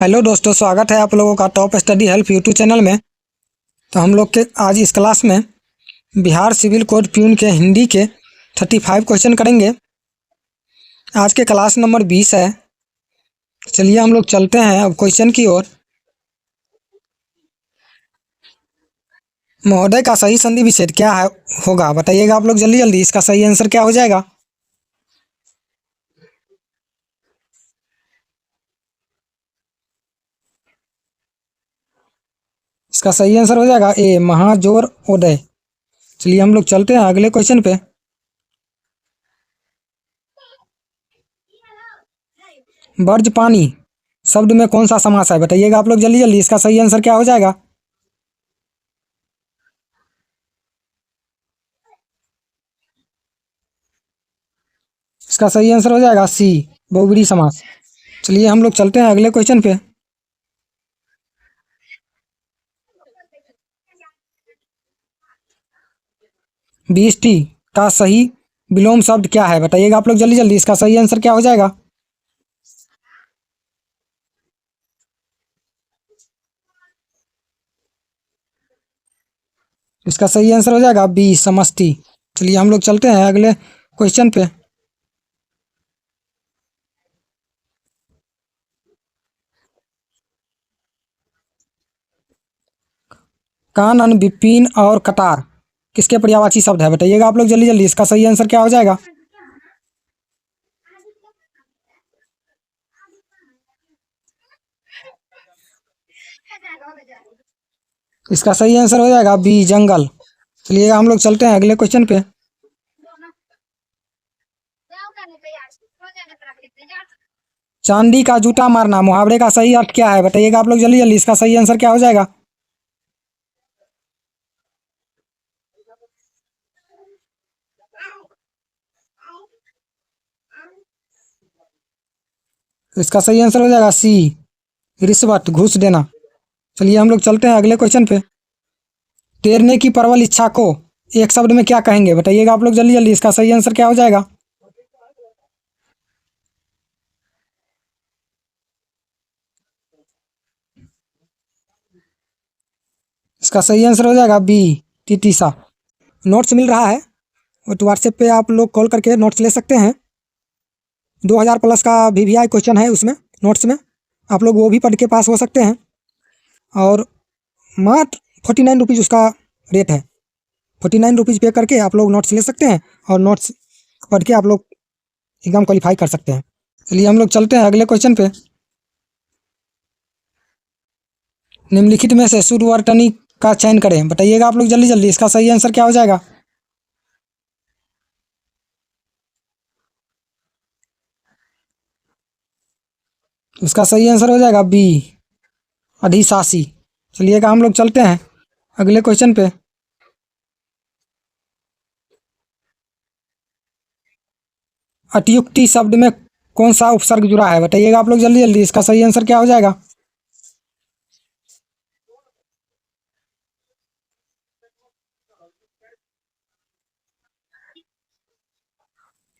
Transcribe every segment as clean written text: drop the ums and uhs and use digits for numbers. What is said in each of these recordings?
Hello दोस्तों, स्वागत है आप लोगों का top study help YouTube channel में। तो हम लोग के आज इस क्लास में बिहार सिविल कोड प्यून के हिंदी के 35 क्वेश्चन करेंगे। आज के क्लास नंबर 20 है। चलिए हम लोग चलते हैं अब क्वेश्चन की ओर। महोदय का सही संधि विच्छेद क्या है होगा, बताइएगा आप लोग जल्दी जल्दी। इसका सही आंसर क्या हो जाएगा? इसका सही आंसर हो जाएगा ए, महाजोर उदय। चलिए हम लोग चलते हैं अगले क्वेश्चन पे। बर्ज पानी शब्द में कौन सा समास है, बताइएगा आप लोग जल्दी जल्दी। इसका सही आंसर क्या हो जाएगा? इसका सही आंसर हो जाएगा सी, बहुब्रीहि समास। चलिए हम लोग चलते हैं अगले क्वेश्चन पे। बीएसटी का सही विलोम शब्द क्या है, बताइएगा आप लोग जल्दी जल्दी। इसका सही आंसर क्या हो जाएगा? इसका सही आंसर हो जाएगा बी, समष्टि। चलिए हम लोग चलते हैं अगले क्वेश्चन पे। कानन, विपिन और कतार किसके पर्यायवाची शब्द है, बताइएगा आप लोग जल्दी जल्दी। इसका सही आंसर क्या हो जाएगा? इसका सही आंसर हो जाएगा बी, जंगल। चलिए हम लोग चलते हैं अगले क्वेश्चन पे। चांदी का जूता मारना मुहावरे का सही अर्थ क्या है, बताइएगा आप लोग जल्दी जल्दी। इसका सही आंसर क्या हो जाएगा? इसका सही आंसर हो जाएगा सी, रिश्वत, घूस देना। चलिए हम लोग चलते हैं अगले क्वेश्चन पे। तैरने की प्रबल इच्छा को एक शब्द में क्या कहेंगे, बताइएगा आप लोग जल्दी जल्दी। इसका सही आंसर क्या हो जाएगा? इसका सही आंसर हो जाएगा बी, टीटीसा। नोट्स मिल रहा है तो व्हाट्सएप पे आप लोग कॉल करके नोट्स ले सकते हैं। 2000 प्लस का वीवीआई क्वेश्चन है उसमें, नोट्स में। आप लोग वो भी पढ़ के पास हो सकते हैं। और मात्र 49 रुपीज़ उसका रेट है। 49 रुपीज़ पे करके आप लोग नोट्स ले सकते हैं और नोट्स पढ़ के आप लोग एग्जाम क्वालिफाई कर सकते हैं। चलिए हम लोग चलते हैं अगले क्वेश्चन पे। निम्नलिखित में से शुरुवर्तनी का चयन करें, बताइएगा आप लोग जल्दी जल्दी। इसका सही आंसर क्या हो जाएगा? इसका सही आंसर हो जाएगा बी, अधिशासी। चलिएगा हम लोग चलते हैं अगले क्वेश्चन पे। अतियुक्ति शब्द में कौन सा उपसर्ग जुड़ा है, बताइएगा आप लोग जल्दी जल्दी। इसका सही आंसर क्या हो जाएगा?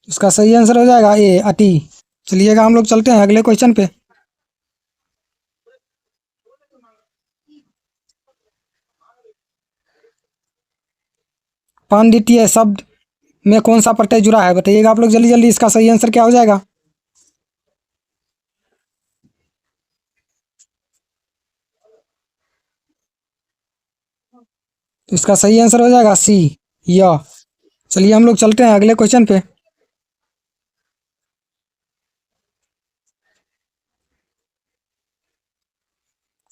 इसका सही आंसर हो जाएगा ए, अति। चलिएगा हम लोग चलते हैं अगले क्वेश्चन पे। पांडित्य शब्द में कौन सा प्रत्यय जुड़ा है, बताइएगा आप लोग जल्दी जल्दी। इसका सही आंसर क्या हो जाएगा? इसका सही आंसर हो जाएगा सी, य। चलिए हम लोग चलते हैं अगले क्वेश्चन पे।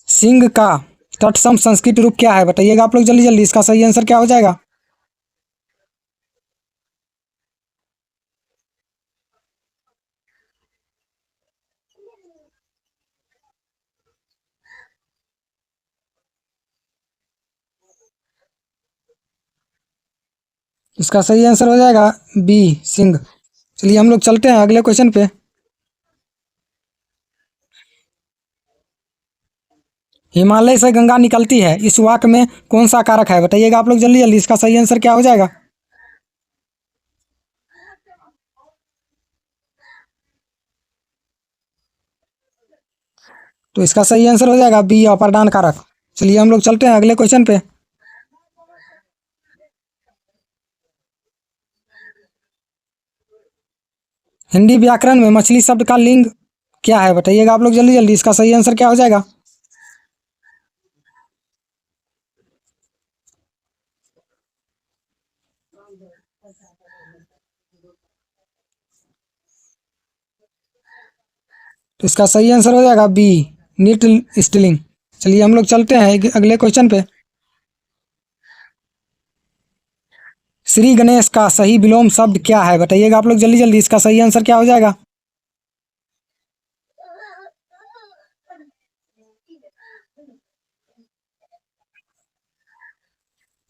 सिंह का तत्सम संस्कृत रूप क्या है, बताइएगा आप लोग जल्दी जल्दी। इसका सही आंसर क्या हो जाएगा? इसका सही आंसर हो जाएगा बी, सिंह। चलिए हम लोग चलते हैं अगले क्वेश्चन पे। हिमालय से गंगा निकलती है, इस वाक्य में कौन सा कारक है, बताइएगा आप लोग जल्दी जल्दी। इसका सही आंसर क्या हो जाएगा? तो इसका सही आंसर हो जाएगा बी, अपर्दान कारक। चलिए हम लोग चलते हैं अगले क्वेश्चन पे। हिंदी व्याकरण में मछली शब्द का लिंग क्या है, बताइएगा आप लोग जल्दी जल्दी। इसका सही आंसर क्या हो जाएगा? तो इसका सही आंसर हो जाएगा बी, नीट स्टिलिंग। चलिए हम लोग चलते हैं अगले क्वेश्चन पे। श्री गणेश का सही विलोम शब्द क्या है, बताइएगा आप लोग जल्दी जल्दी। इसका सही आंसर क्या हो जाएगा?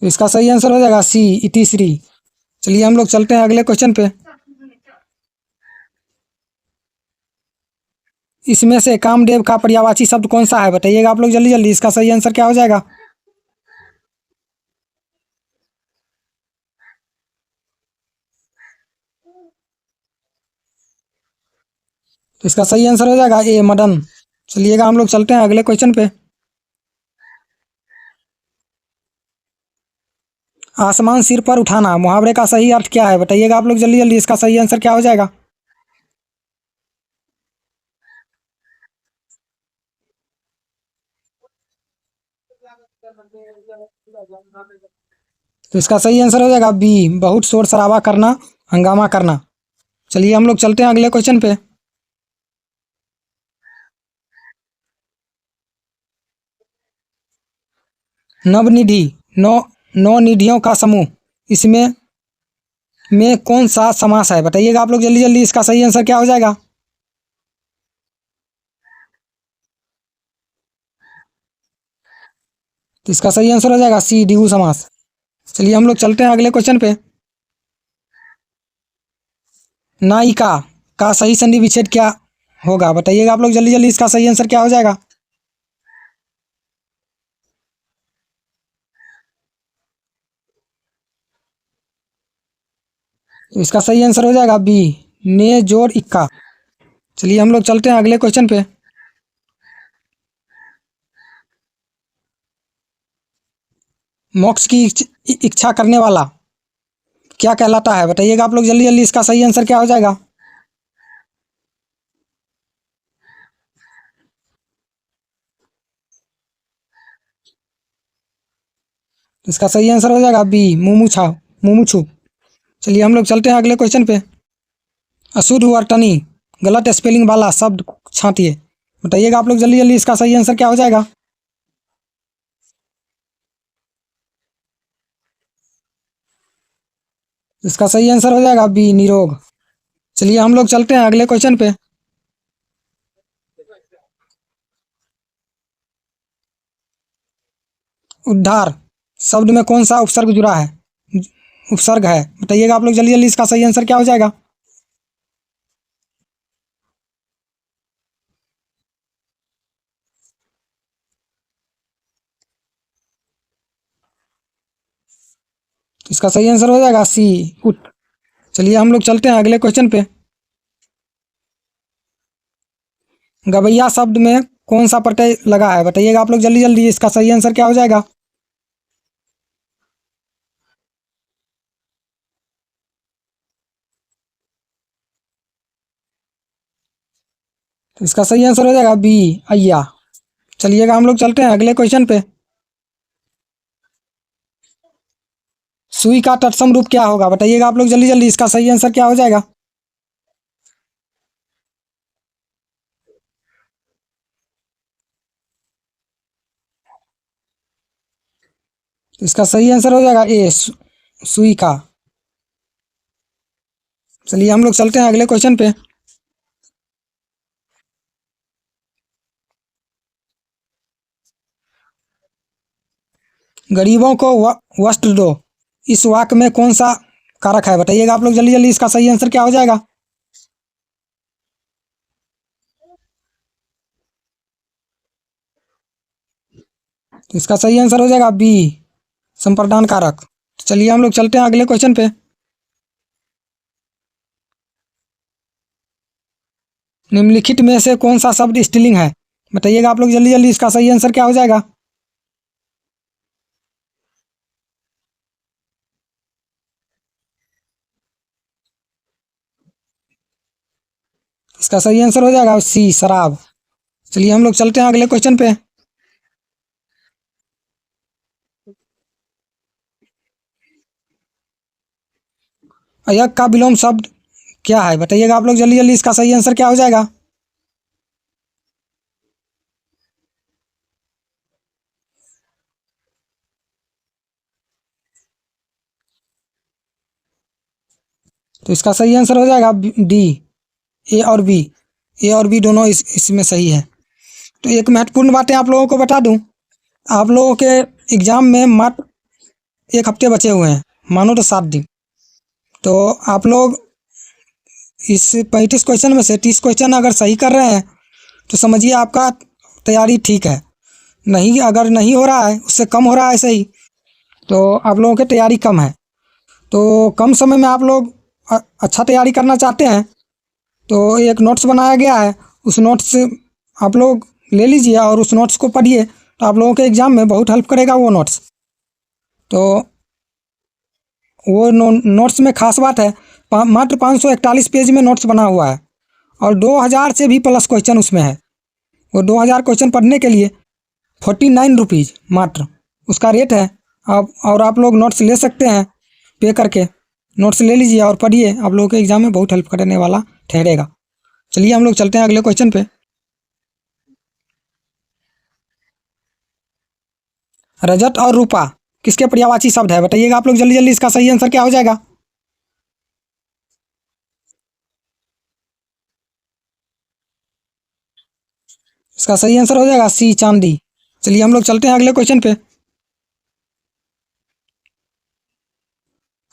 तो इसका सही आंसर हो जाएगा सी, इतिश्री। चलिए हम लोग चलते हैं अगले क्वेश्चन पे। इसमें से कामदेव का पर्यायवाची शब्द कौन सा है, बताइएगा आप लोग जल्दी जल्दी। इसका सही आंसर क्या हो जाएगा? तो इसका सही आंसर हो जाएगा ए, मदन। चलिएगा हम लोग चलते हैं अगले क्वेश्चन पे। आसमान सिर पर उठाना मुहावरे का सही अर्थ क्या है, बताइएगा आप लोग जल्दी जल्दी। इसका सही आंसर क्या हो जाएगा? तो इसका सही आंसर हो जाएगा बी, बहुत शोर शराबा करना, हंगामा करना। चलिए हम लोग चलते हैं अगले क्वेश्चन पे। नवनिधि, नौ नौ निधियों का समूह, इसमें में कौन सा समास है, बताइएगा आप लोग जल्दी जल्दी। इसका सही आंसर क्या हो जाएगा? तो इसका सही आंसर हो जाएगा सी, द्विगु समास। चलिए हम लोग चलते हैं अगले क्वेश्चन पे। नायिका का सही संधि विच्छेद क्या होगा, बताइएगा आप लोग जल्दी जल्दी। इसका सही आंसर क्या हो जाएगा? तो इसका सही आंसर हो जाएगा बी, ने जोड़ इक्का। चलिए हम लोग चलते हैं अगले क्वेश्चन पे। मोक्ष की इच्छा करने वाला क्या कहलाता है, बताइएगा आप लोग जल्दी जल्दी। इसका सही आंसर क्या हो जाएगा? इसका सही आंसर हो जाएगा बी, मुमुछा, मुमुक्षु। चलिए हम लोग चलते हैं अगले क्वेश्चन पे। अशुद्ध वर्तनी गलत स्पेलिंग वाला शब्द छांटिए, बताइएगा आप लोग जल्दी जल्दी। इसका सही आंसर क्या हो जाएगा? इसका सही आंसर हो जाएगा बी, निरोग। चलिए हम लोग चलते हैं अगले क्वेश्चन पे। उद्धार शब्द में कौन सा उपसर्ग जुड़ा है, उपसर्ग है, बताइएगा आप लोग जल्दी जल्दी। इसका सही आंसर क्या हो जाएगा? इसका सही आंसर हो जाएगा सी, उठ। चलिए हम लोग चलते हैं अगले क्वेश्चन पे। गवैया शब्द में कौन सा प्रत्यय लगा है, बताइएगा आप लोग जल्दी जल्दी। इसका सही आंसर क्या हो जाएगा? तो इसका सही आंसर हो जाएगा बी, अय्या। चलिएगा हम लोग चलते हैं अगले क्वेश्चन पे। सुई का तत्सम रूप क्या होगा, बताइएगा आप लोग जल्दी जल्दी। इसका सही आंसर क्या हो जाएगा? तो इसका सही आंसर हो जाएगा ए, सुई का। चलिए हम लोग चलते हैं अगले क्वेश्चन पे। गरीबों को वस्त्र दो, इस वाक्य में कौन सा कारक है, बताइएगा आप लोग जल्दी जल्दी। इसका सही आंसर क्या हो जाएगा? तो इसका सही आंसर हो जाएगा बी, संप्रदान कारक। चलिए हम लोग चलते हैं अगले क्वेश्चन पे। निम्नलिखित में से कौन सा शब्द स्त्रीलिंग है, बताइएगा आप लोग जल्दी जल्दी, इसका सही आंसर क्या हो जाएगा। इसका सही आंसर हो जाएगा सी, शराब। चलिए हम लोग चलते हैं अगले क्वेश्चन पे। अयक का विलोम शब्द क्या है, बताइएगा आप लोग जल्दी जल्दी, इसका सही आंसर क्या हो जाएगा। तो इसका सही आंसर हो जाएगा डी, ए और बी। ए और बी दोनों इसमें सही है। तो एक महत्वपूर्ण बातें आप लोगों को बता दूं, आप लोगों के एग्जाम में मात्र एक हफ्ते बचे हुए हैं, मानो तो 7 दिन। तो आप लोग इस 35 क्वेश्चन में से 30 क्वेश्चन अगर सही कर रहे हैं तो समझिए आपका तैयारी ठीक है। नहीं, अगर नहीं हो रहा है, उससे कम हो रहा है सही, तो आप लोगों की तैयारी कम है। तो कम समय में आप लोग अच्छा तैयारी करना चाहते हैं तो एक नोट्स बनाया गया है, उस नोट्स से आप लोग ले लीजिए और उस नोट्स को पढ़िए, तो आप लोगों के एग्ज़ाम में बहुत हेल्प करेगा वो नोट्स। तो वो नोट्स में खास बात है, मात्र 541 पेज में नोट्स बना हुआ है और 2000 से भी प्लस क्वेश्चन उसमें है। वो 2000 क्वेश्चन पढ़ने के लिए 49 रुपीज़ मात्र उसका रेट है। आप और आप लोग नोट्स ले सकते हैं पे करके। नोट्स ले लीजिए और पढ़िए, आप लोगों के एग्जाम में बहुत हेल्प करने वाला ठहरेगा। चलिए हम लोग चलते हैं अगले क्वेश्चन पे। रजत और रूपा किसके पर्यायवाची शब्द है, बताइएगा आप लोग जल्दी जल्दी, इसका सही आंसर क्या हो जाएगा। इसका सही आंसर हो जाएगा सी, चांदी। चलिए हम लोग चलते हैं अगले क्वेश्चन पे।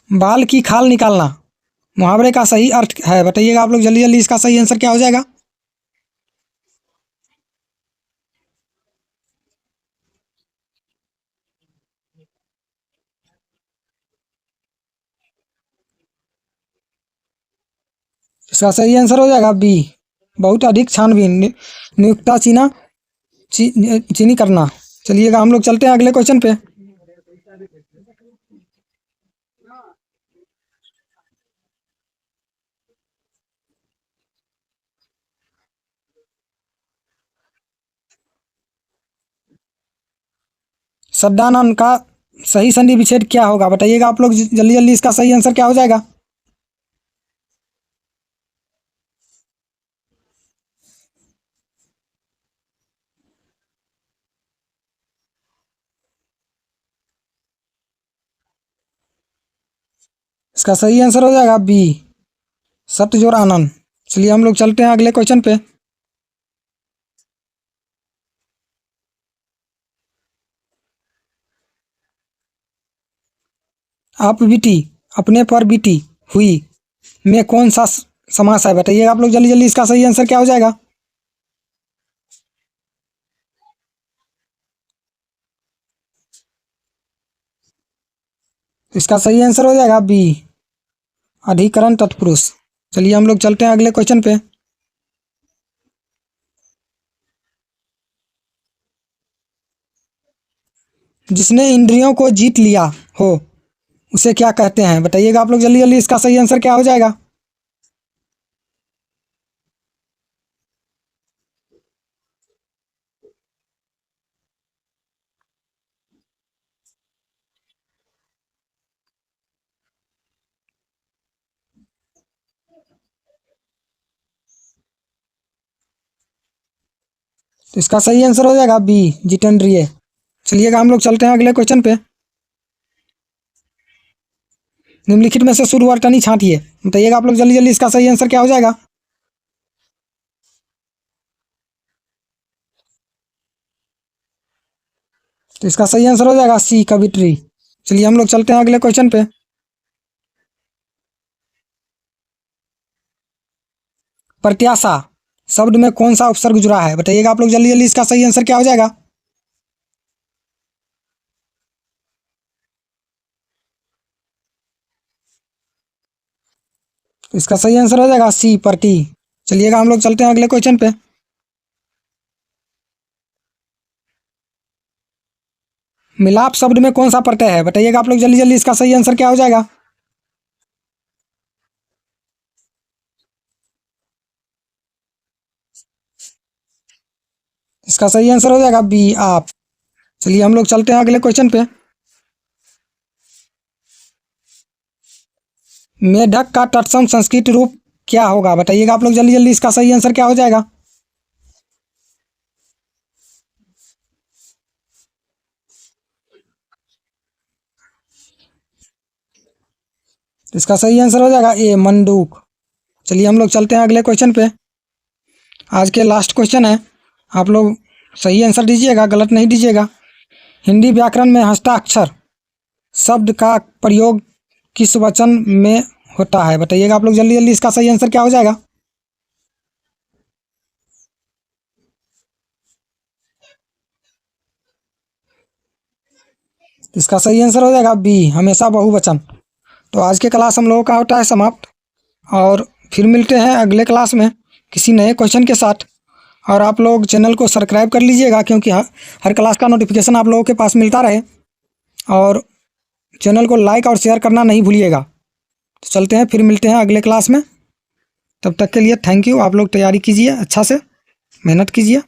बाल की खाल निकालना मुहावरे का सही अर्थ है, बताइएगा आप लोग जल्दी जल्दी, इसका सही आंसर क्या हो जाएगा। इसका सही आंसर हो जाएगा बी, बहुत अधिक छानबीन, नियुक्ता चीनी करना। चलिएगा हम लोग चलते हैं अगले क्वेश्चन पे। सद्दानंद का सही संधि विच्छेद क्या होगा, बताइएगा आप लोग जल्दी जल्दी, इसका सही आंसर क्या हो जाएगा। इसका सही आंसर हो जाएगा बी, सत्यजोर आनंद। चलिए हम लोग चलते हैं अगले क्वेश्चन पे। आप बीती, अपने पर बीती हुई में कौन सा समास है, बताइएगा आप लोग जल्दी जल्दी, इसका सही आंसर क्या हो जाएगा। इसका सही आंसर हो जाएगा बी, अधिकरण तत्पुरुष। चलिए हम लोग चलते हैं अगले क्वेश्चन पे। जिसने इंद्रियों को जीत लिया हो उसे क्या कहते हैं, बताइएगा आप लोग जल्दी जल्दी, इसका सही आंसर क्या हो जाएगा। तो इसका सही आंसर हो जाएगा बी, जितेंद्रिय। चलिएगा हम लोग चलते हैं अगले क्वेश्चन पे। निम्नलिखित में से शुद्ध वर्तनी छांटिए, बताइएगा आप लोग जल्दी जल्दी, इसका सही आंसर क्या हो जाएगा। तो इसका सही आंसर हो जाएगा सी, कविट्री। चलिए हम लोग चलते हैं अगले क्वेश्चन पे। प्रत्याशा शब्द में कौन सा उपसर्ग जुड़ा है, बताइएगा आप लोग जल्दी जल्दी, इसका सही आंसर क्या हो जाएगा। इसका सही आंसर हो जाएगा सी, प्रति। चलिएगा हम लोग चलते हैं अगले क्वेश्चन पे। मिलाप शब्द में कौन सा प्रत्यय है, बताइएगा आप लोग जल्दी जल्दी। इसका सही आंसर क्या हो जाएगा? इसका सही आंसर हो जाएगा बी, आप। चलिए हम लोग चलते हैं अगले क्वेश्चन पे। मेढक का तत्सम संस्कृत रूप क्या होगा, बताइएगा आप लोग जल्दी जल्दी। इसका सही आंसर क्या हो जाएगा? इसका सही आंसर हो जाएगा ए, मंडूक। चलिए हम लोग चलते हैं अगले क्वेश्चन पे। आज के लास्ट क्वेश्चन है, आप लोग सही आंसर दीजिएगा, गलत नहीं दीजिएगा। हिंदी व्याकरण में हस्ताक्षर शब्द का प्रयोग किस वचन में होता है, बताइएगा आप लोग जल्दी जल्दी। इसका सही आंसर क्या हो जाएगा? इसका सही आंसर हो जाएगा बी, हमेशा बहुवचन। तो आज के क्लास हम लोगों का होता है समाप्त, और फिर मिलते हैं अगले क्लास में किसी नए क्वेश्चन के साथ। और आप लोग चैनल को सब्सक्राइब कर लीजिएगा, क्योंकि हर क्लास का नोटिफिकेशन आप लोगों के पास मिलता रहे। और चैनल को लाइक और शेयर करना नहीं भूलिएगा। तो चलते हैं, फिर मिलते हैं अगले क्लास में। तब तक के लिए थैंक यू। आप लोग तैयारी कीजिए, अच्छा से मेहनत कीजिए।